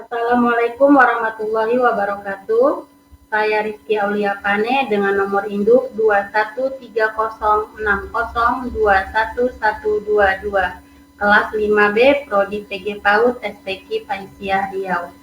Assalamualaikum warahmatullahi wabarakatuh. Saya Rizky Aulia Pane dengan nomor induk 213060211122, kelas 5B, Prodi PG PAUD STQ Paisiah Riau.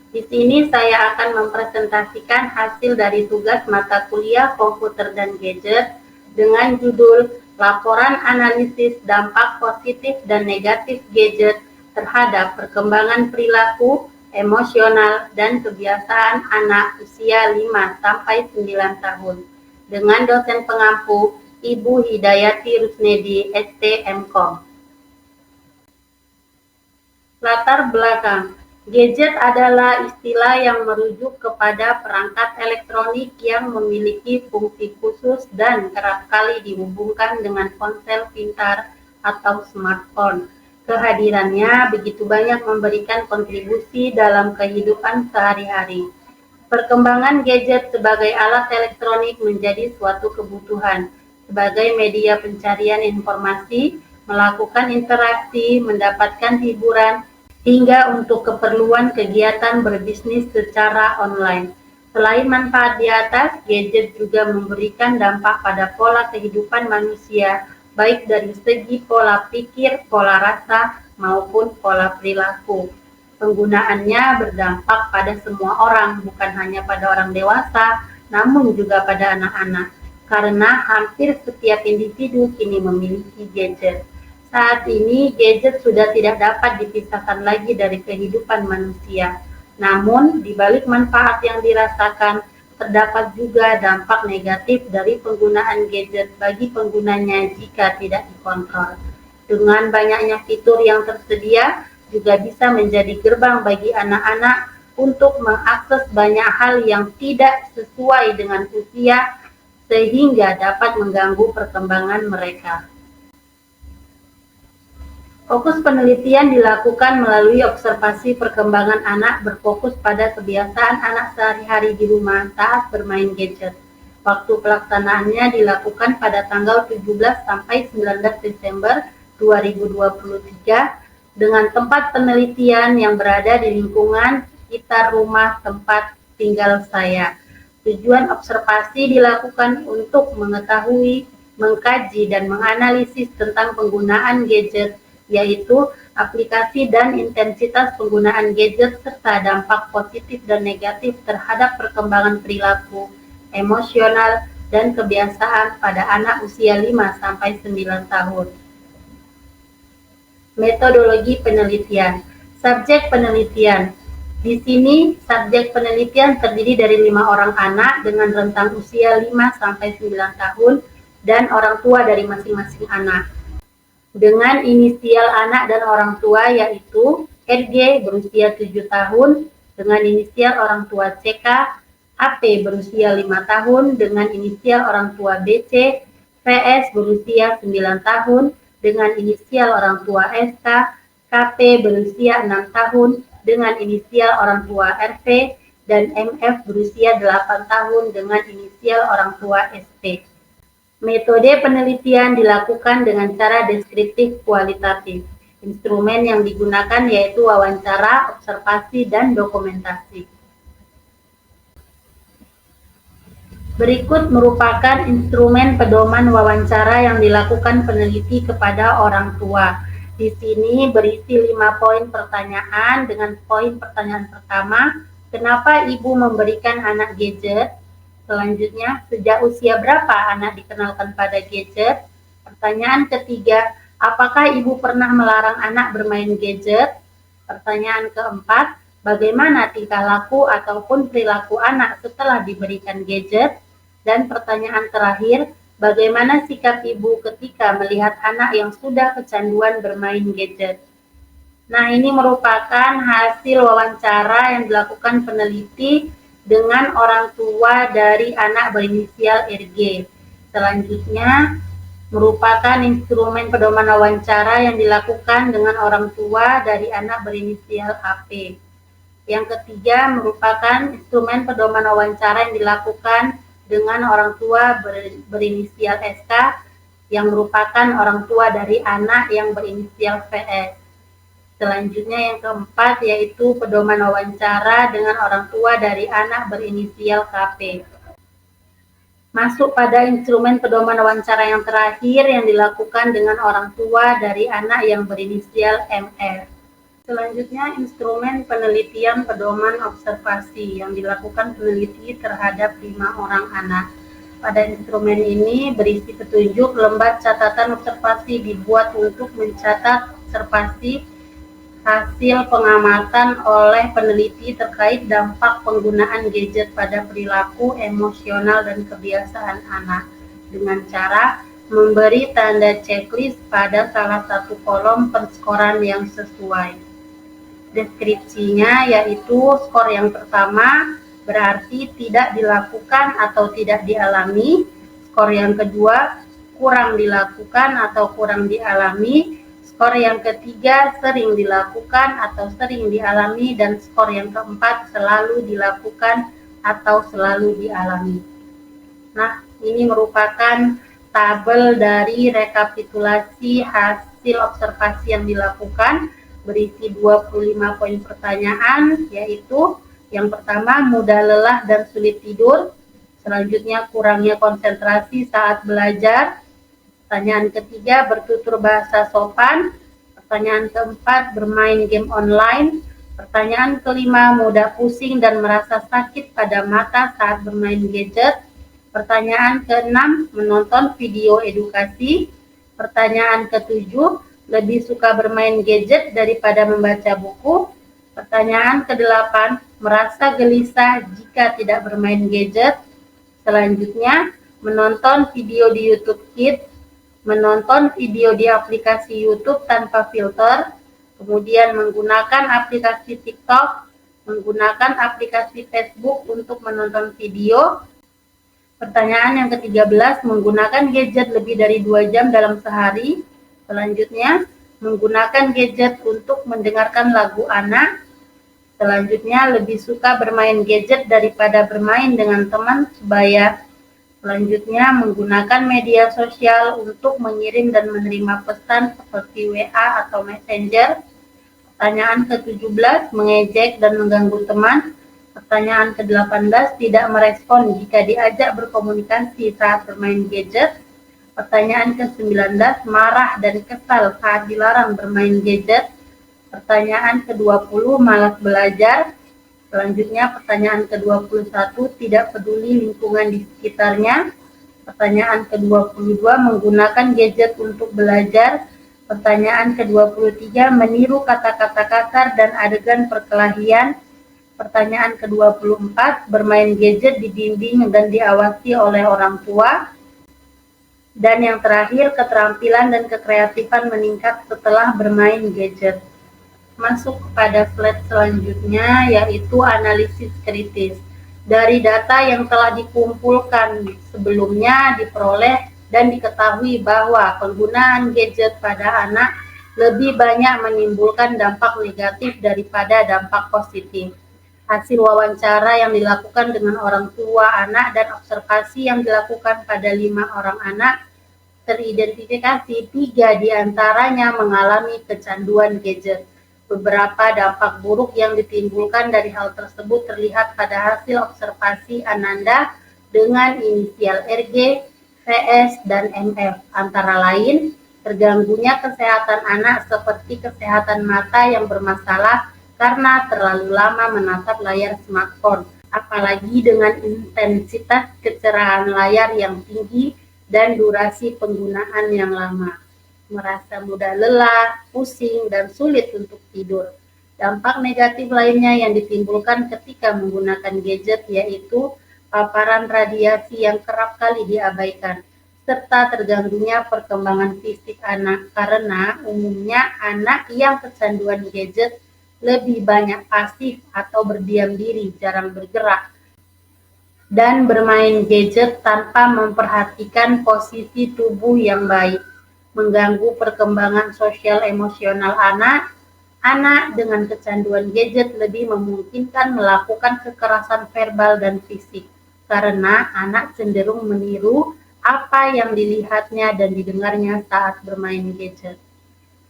Di sini saya akan mempresentasikan hasil dari tugas mata kuliah Komputer dan Gadget dengan judul Laporan Analisis Dampak Positif dan Negatif Gadget terhadap perkembangan perilaku, emosional, dan kebiasaan anak usia 5-9 tahun dengan dosen pengampu Ibu Hidayati Rusnedi, STMKOM. Latar belakang. Gadget adalah istilah yang merujuk kepada perangkat elektronik yang memiliki fungsi khusus dan kerap kali dihubungkan dengan ponsel pintar atau smartphone. Kehadirannya begitu banyak memberikan kontribusi dalam kehidupan sehari-hari. Perkembangan gadget sebagai alat elektronik menjadi suatu kebutuhan, sebagai media pencarian informasi, melakukan interaksi, mendapatkan hiburan, hingga untuk keperluan kegiatan berbisnis secara online. Selain manfaat di atas, gadget juga memberikan dampak pada pola kehidupan manusia, baik dari segi pola pikir, pola rasa, maupun pola perilaku. Penggunaannya berdampak pada semua orang, bukan hanya pada orang dewasa, namun juga pada anak-anak, karena hampir setiap individu kini memiliki gadget. Saat ini, gadget sudah tidak dapat dipisahkan lagi dari kehidupan manusia. Namun, di balik manfaat yang dirasakan, terdapat juga dampak negatif dari penggunaan gadget bagi penggunanya jika tidak dikontrol. Dengan banyaknya fitur yang tersedia, juga bisa menjadi gerbang bagi anak-anak untuk mengakses banyak hal yang tidak sesuai dengan usia, sehingga dapat mengganggu perkembangan mereka. Fokus penelitian dilakukan melalui observasi perkembangan anak berfokus pada kebiasaan anak sehari-hari di rumah saat bermain gadget. Waktu pelaksanaannya dilakukan pada tanggal 17-19 Desember 2023 dengan tempat penelitian yang berada di lingkungan sekitar rumah tempat tinggal saya. Tujuan observasi dilakukan untuk mengetahui, mengkaji, dan menganalisis tentang penggunaan gadget, yaitu aplikasi dan intensitas penggunaan gadget serta dampak positif dan negatif terhadap perkembangan perilaku, emosional, dan kebiasaan pada anak usia 5-9 tahun. Metodologi penelitian. Subjek penelitian. Di sini, subjek penelitian terdiri dari 5 orang anak dengan rentang usia 5-9 tahun dan orang tua dari masing-masing anak. Dengan inisial anak dan orang tua yaitu RG berusia 7 tahun dengan inisial orang tua CK, AP berusia 5 tahun dengan inisial orang tua BC, VS berusia 9 tahun dengan inisial orang tua SK, KP berusia 6 tahun dengan inisial orang tua RV, dan MF berusia 8 tahun dengan inisial orang tua SP. Metode penelitian dilakukan dengan cara deskriptif kualitatif. Instrumen yang digunakan yaitu wawancara, observasi, dan dokumentasi. Berikut merupakan instrumen pedoman wawancara yang dilakukan peneliti kepada orang tua. Di sini berisi 5 poin pertanyaan dengan poin pertanyaan pertama, kenapa ibu memberikan anak gadget? Selanjutnya, sejak usia berapa anak dikenalkan pada gadget? Pertanyaan ketiga, apakah ibu pernah melarang anak bermain gadget? Pertanyaan keempat, bagaimana tingkah laku ataupun perilaku anak setelah diberikan gadget? Dan pertanyaan terakhir, bagaimana sikap ibu ketika melihat anak yang sudah kecanduan bermain gadget? Nah, ini merupakan hasil wawancara yang dilakukan peneliti dengan orang tua dari anak berinisial RG. Selanjutnya, merupakan instrumen pedoman wawancara yang dilakukan dengan orang tua dari anak berinisial AP. Yang ketiga, merupakan instrumen pedoman wawancara yang dilakukan dengan orang tua berinisial SK yang merupakan orang tua dari anak yang berinisial VS. Selanjutnya yang keempat yaitu pedoman wawancara dengan orang tua dari anak berinisial KP. Masuk pada instrumen pedoman wawancara yang terakhir yang dilakukan dengan orang tua dari anak yang berinisial MR. Selanjutnya, instrumen penelitian pedoman observasi yang dilakukan peneliti terhadap 5 orang anak. Pada instrumen ini berisi petunjuk lembar catatan observasi dibuat untuk mencatat observasi hasil pengamatan oleh peneliti terkait dampak penggunaan gadget pada perilaku emosional dan kebiasaan anak dengan cara memberi tanda checklist pada salah satu kolom penskoran yang sesuai. Deskripsinya yaitu skor yang pertama berarti tidak dilakukan atau tidak dialami, skor yang kedua kurang dilakukan atau kurang dialami, skor yang ketiga sering dilakukan atau sering dialami, dan skor yang keempat selalu dilakukan atau selalu dialami. Nah, ini merupakan tabel dari rekapitulasi hasil observasi yang dilakukan, berisi 25 poin pertanyaan, yaitu yang pertama mudah lelah dan sulit tidur, selanjutnya kurangnya konsentrasi saat belajar, pertanyaan ketiga bertutur bahasa sopan, pertanyaan keempat bermain game online, pertanyaan kelima mudah pusing dan merasa sakit pada mata saat bermain gadget, pertanyaan keenam menonton video edukasi, pertanyaan ketujuh lebih suka bermain gadget daripada membaca buku. Pertanyaan ke-8, merasa gelisah jika tidak bermain gadget. Selanjutnya, menonton video di YouTube Kids, menonton video di aplikasi YouTube tanpa filter, kemudian menggunakan aplikasi TikTok, menggunakan aplikasi Facebook untuk menonton video. Pertanyaan yang ke-13, menggunakan gadget lebih dari 2 jam dalam sehari. Selanjutnya, menggunakan gadget untuk mendengarkan lagu anak. Selanjutnya, lebih suka bermain gadget daripada bermain dengan teman sebaya. Selanjutnya, menggunakan media sosial untuk mengirim dan menerima pesan seperti WA atau Messenger. Pertanyaan ke-17, mengejek dan mengganggu teman. Pertanyaan ke-18, tidak merespon jika diajak berkomunikasi saat bermain gadget. Pertanyaan ke-19, marah dan kesal saat dilarang bermain gadget. Pertanyaan ke-20, malas belajar. Selanjutnya, pertanyaan ke-21, tidak peduli lingkungan di sekitarnya. Pertanyaan ke-22, menggunakan gadget untuk belajar. Pertanyaan ke-23, meniru kata-kata kasar dan adegan perkelahian. Pertanyaan ke-24, bermain gadget dibimbing dan diawasi oleh orang tua. Dan yang terakhir, keterampilan dan kekreatifan meningkat setelah bermain gadget. Masuk kepada slide selanjutnya, yaitu analisis kritis. Dari data yang telah dikumpulkan sebelumnya diperoleh dan diketahui bahwa penggunaan gadget pada anak lebih banyak menimbulkan dampak negatif daripada dampak positif. Hasil wawancara yang dilakukan dengan orang tua anak dan observasi yang dilakukan pada 5 orang anak teridentifikasi 3 diantaranya mengalami kecanduan gadget. Beberapa dampak buruk yang ditimbulkan dari hal tersebut terlihat pada hasil observasi Ananda dengan inisial RG, VS, dan MF. Antara lain, terganggunya kesehatan anak seperti kesehatan mata yang bermasalah karena terlalu lama menatap layar smartphone, apalagi dengan intensitas kecerahan layar yang tinggi dan durasi penggunaan yang lama, merasa mudah lelah, pusing, dan sulit untuk tidur. Dampak negatif lainnya yang ditimbulkan ketika menggunakan gadget yaitu paparan radiasi yang kerap kali diabaikan, serta terganggunya perkembangan fisik anak karena umumnya anak yang kecanduan gadget lebih banyak pasif atau berdiam diri, jarang bergerak, dan bermain gadget tanpa memperhatikan posisi tubuh yang baik, mengganggu perkembangan sosial emosional anak. Anak dengan kecanduan gadget lebih memungkinkan melakukan kekerasan verbal dan fisik, karena anak cenderung meniru apa yang dilihatnya dan didengarnya saat bermain gadget.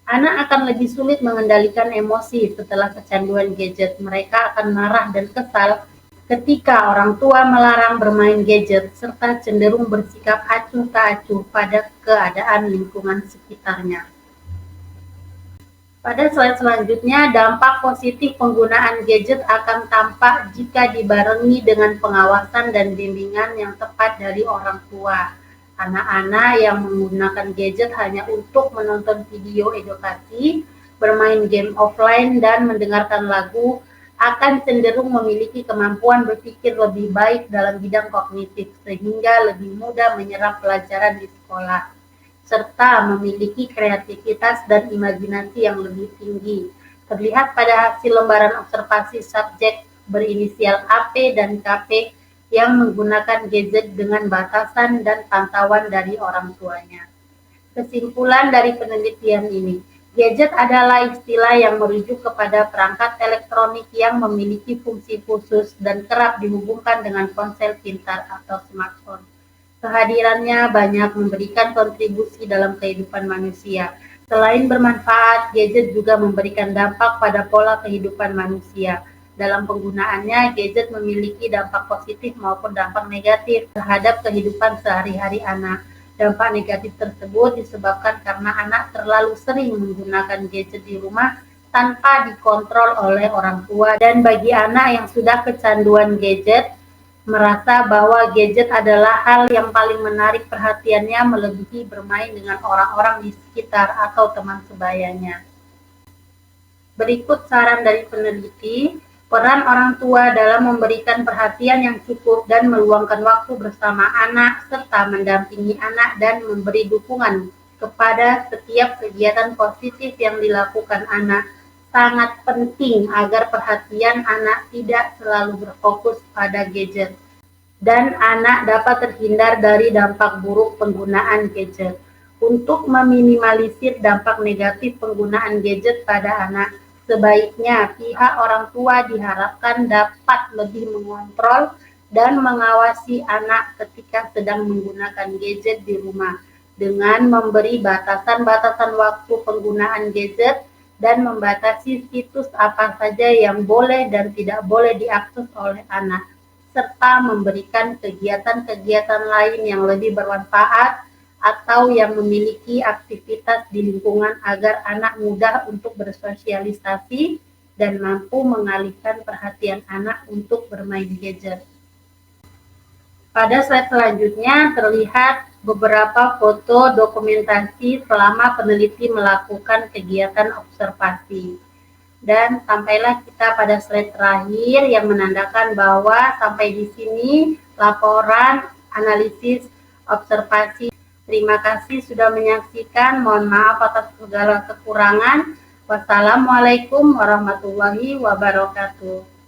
Anak akan lebih sulit mengendalikan emosi setelah kecanduan gadget. Mereka akan marah dan kesal ketika orang tua melarang bermain gadget, serta cenderung bersikap acuh tak acuh pada keadaan lingkungan sekitarnya. Pada slide selanjutnya, dampak positif penggunaan gadget akan tampak jika dibarengi dengan pengawasan dan bimbingan yang tepat dari orang tua. Anak-anak yang menggunakan gadget hanya untuk menonton video edukasi, bermain game offline, dan mendengarkan lagu akan cenderung memiliki kemampuan berpikir lebih baik dalam bidang kognitif, sehingga lebih mudah menyerap pelajaran di sekolah serta memiliki kreativitas dan imajinasi yang lebih tinggi. Terlihat pada hasil lembaran observasi subjek berinisial AP dan KP yang menggunakan gadget dengan batasan dan pantauan dari orang tuanya. Kesimpulan dari penelitian ini, gadget adalah istilah yang merujuk kepada perangkat elektronik yang memiliki fungsi khusus dan kerap dihubungkan dengan ponsel pintar atau smartphone. Kehadirannya banyak memberikan kontribusi dalam kehidupan manusia. Selain bermanfaat, gadget juga memberikan dampak pada pola kehidupan manusia. Dalam penggunaannya, gadget memiliki dampak positif maupun dampak negatif terhadap kehidupan sehari-hari anak. Dampak negatif tersebut disebabkan karena anak terlalu sering menggunakan gadget di rumah tanpa dikontrol oleh orang tua, dan bagi anak yang sudah kecanduan gadget, merasa bahwa gadget adalah hal yang paling menarik perhatiannya melebihi bermain dengan orang-orang di sekitar atau teman sebayanya. Berikut saran dari peneliti, peran orang tua dalam memberikan perhatian yang cukup dan meluangkan waktu bersama anak, serta mendampingi anak dan memberi dukungan kepada setiap kegiatan positif yang dilakukan anak, sangat penting agar perhatian anak tidak selalu berfokus pada gadget, dan anak dapat terhindar dari dampak buruk penggunaan gadget. Untuk meminimalisir dampak negatif penggunaan gadget pada anak, sebaiknya pihak orang tua diharapkan dapat lebih mengontrol dan mengawasi anak ketika sedang menggunakan gadget di rumah, dengan memberi batasan-batasan waktu penggunaan gadget dan membatasi situs apa saja yang boleh dan tidak boleh diakses oleh anak, serta memberikan kegiatan-kegiatan lain yang lebih bermanfaat atau yang memiliki aktivitas di lingkungan agar anak mudah untuk bersosialisasi dan mampu mengalihkan perhatian anak untuk bermain gadget. Pada slide selanjutnya terlihat beberapa foto dokumentasi selama peneliti melakukan kegiatan observasi. Dan sampailah kita pada slide terakhir yang menandakan bahwa sampai di sini laporan analisis observasi. Terima kasih sudah menyaksikan. Mohon maaf atas segala kekurangan. Wassalamualaikum warahmatullahi wabarakatuh.